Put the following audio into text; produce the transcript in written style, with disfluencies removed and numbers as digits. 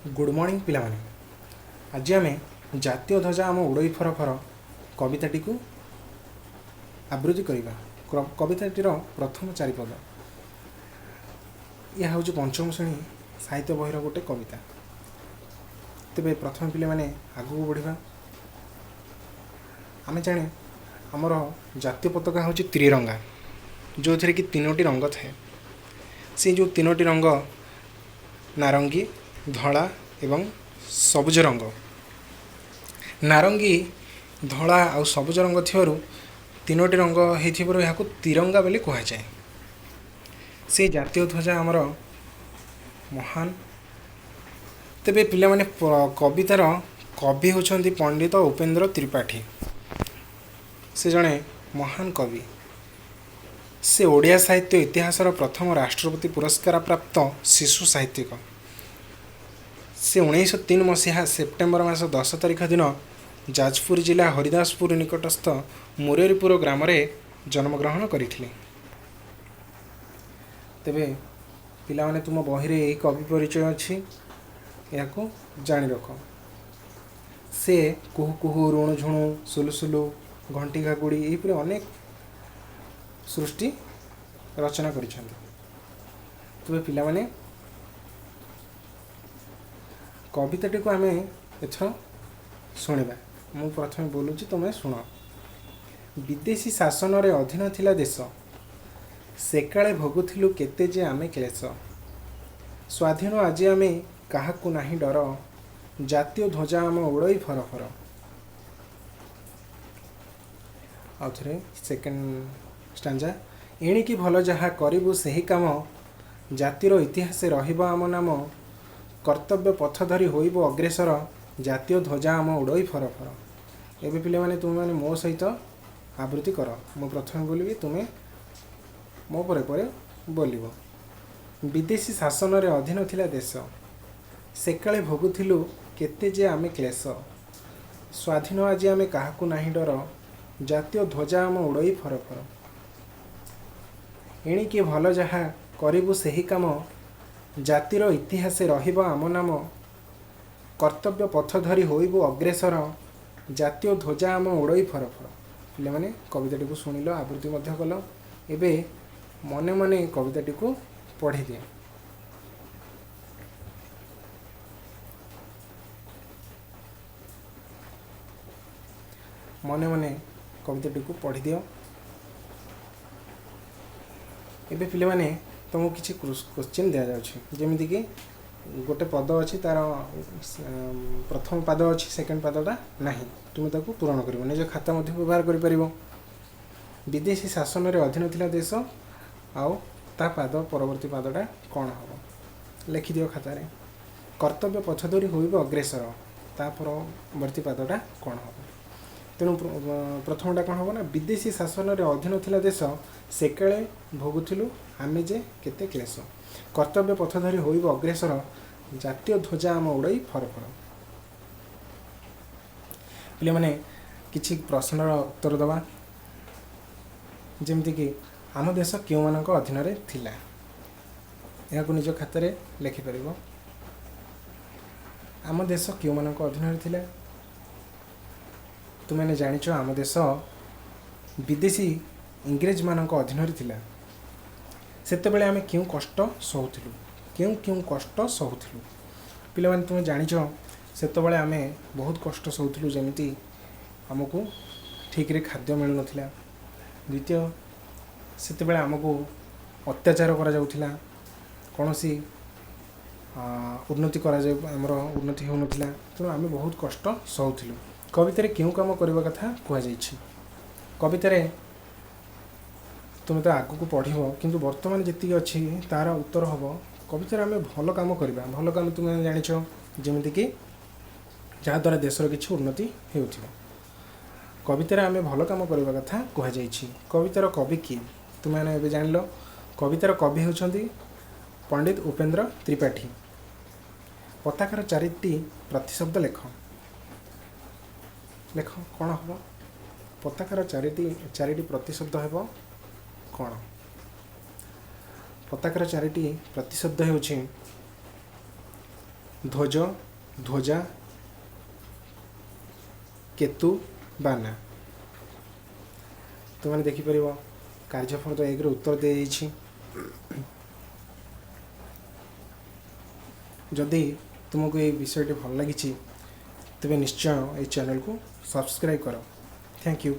Good morning पिलामाने। आज आम जातीय ध्वजा आम उड़ई फर फर कविताटी को आवृत्ति करवा। कविताटीर प्रथम चारिपद। यह हूँ पंचम श्रेणी साहित्य बहिर गोटे कविता। तेरे प्रथम पिले माने आगू बढ़ा। आम जाने आमर जातीय पताका हूँ त्रिरंगा, जो थे कि तीनोटी रंग थाए। से जो तीनोटी रंग नारंगी, धला एवं सबुज रंग। नारंगी, धला और सबुज रंग थिबारु तीनोटी रंग होइथिबारु याकु तिरंगा बोली कहा जाए। से जातीय ध्वजा आमर महान। तेबे पिला माने कवितार कवि होछंती पंडित उपेन्द्र त्रिपाठी। से जड़े महान कवि। से ओडिया साहित्य इतिहासर प्रथम राष्ट्रपति पुरस्कार प्राप्त शिशु साहित्यिक। से 1903 मसीहा सेप्टेम्बर मास 10 तारिख दिन जाजपुर जिला हरिदासपुर निकटस्थ मुरेरीपुर ग्राम जन्मग्रहण करथिले। तेबे पिला माने तुम बहिरे यही कवि परिचय अच्छी, या जानी रख। से कुहू कुहू, ऋणु झुणु, सुलुसुलु, घंटी घागुड़ी यहीपरि अनेक सृष्टि रचना करिसेंती। तेबे पिला माने कविताटी को आम एथर शुणा। मु प्रथम बोलूँ, तुम्हें शुण। विदेशी शासन रे अधीन थिला देश, सेकाळे भोगुथिलु केते जे आमे क्लेश। स्वाधीन आज आमे काहाकु नाही डर, जातीय ध्वजा आम उड़ई फर फर। आउथरे सेकेंड स्टांजा। एणिकी भल जहा करिबु सेही काम, जातिर इतिहास रहिबो आम नाम। कर्तव्य पथ धरी होइब अग्रेसर, जातीय ध्वजा आम उड़ई फर फर। एबे पिले माने तुम माने मो सहित आवृत्ति कर। मु प्रथम बोलिबी, तुमे मो परे परे बोलिबो। विदेशी शासन रे अधीन थिला देश, सेकाळे भोगुथिलु केते जे आमे क्लेश। स्वाधीन आज आमे काहाकु नाही डर, जातीय ध्वजा आम उड़ई फर फर। एणिके भल जहा करिबु सेही काम, जातिर इतिहास रहिबो आम नाम। कर्तव्य पथ धरी होइबो अग्रेसर, जातीय ध्वजा आम उड़ई फर फर। पिले माने कविताटी को शुणिल, आवृत्ति मध्य कल। एबे मने मने कविताटी को पढ़ी दिए। मने मने कविताटी को पढ़ी दियो। एबे पिले माने तुमको किसी क्वेश्चन दि जाउछि। जेमिति कि गोटे पद अच्छी, तार प्रथम पाद अच्छी, सेकेंड पादटा नहीं। तुम ताकू पूरण कर निज खाता मध्य व्यवहार कर। विदेशी शासन रे अधीन थिला देश, आउ ता पाद परवर्ती पादटा कौन हम लिखि दियो खातार। कर्तव्य पथ धरी होइब अग्रेसर, ता परवर्ती पादटा कौन हम। तेणु प्रथमटा कौन हम ना, विदेशी शासन रे अधीन थिला देश, सेकाळे भोगुथिलु आमे जे केते क्लेश। कर्तव्य पथ धरी होइब अग्रेसर, जातीय ध्वजा आम उड़ई फर फर। पिले माने किछि प्रश्नर उत्तर दबा। जेमति कि आम देश क्यों मानक अधीन रे थिला, याकु निज खातारे लिखि परिबो। आम देश क्यों मानक अधीन रे थिला। तुमने जानिछ आम देश विदेशी इंग्रेज मानक अधीन रे थिला। सेतेबेले आमे क्यों कष्ट सहुथिलु, क्यों कष्ट सहुथिलु। पिले माने तुम जानिछ सेतेबेले आमे बहुत कष्ट सहुथिलु। जेमिति आमको ठीक रे खाद्य मिलु नथिला। द्वितीय, सेतेबेले आमको अत्याचार करा जाउथिला। कोनोसी उन्नति करा जाय, हमर उन्नति हो नथिला। तो आमे बहुत कष्ट सहुथिलु। कवितारे क्यों काम करबा कथा कुआ जाइछि। कवितारे तुम तो आगु को पढ़, किंतु वर्तमान जी अच्छी तार उत्तर हम कवितार आम भल कम करवा। भल कम तुम जानिछ, जमीक कि जहाद्वारा देशर किसी उन्नति हो। कवितार आम भल कम करवा कथा कह जाइछि। कवितार कवि किए तुमने जान। कवितार कवि होती पंडित उपेन्द्र त्रिपाठी। पताकार चारिटी प्रतिशब्द लेख। लेख कौन हम। पताकार चारिटी प्रतिशब्द हम कौन। पताकार चारिटी प्रतिशब्द होछि ଧ୍ୱଜ, ଧ୍ୱଜା, କେତୁ, ବାନା। ତୁମମାନେ ଦେଖିପାରିବ କାର୍ଯ୍ୟଫଳ 1ରେ ଉତ୍ତର ଦିଆଯାଇଛି। ଯଦି ତୁମକୁ এই বিষয়টি ଭଲ ଲାଗିଛି ତେବେ ନିଶ୍ଚୟ এই ଚ୍ୟାନେଲକୁ ସବସ୍କ୍ରାଇବ୍ କର। Thank you.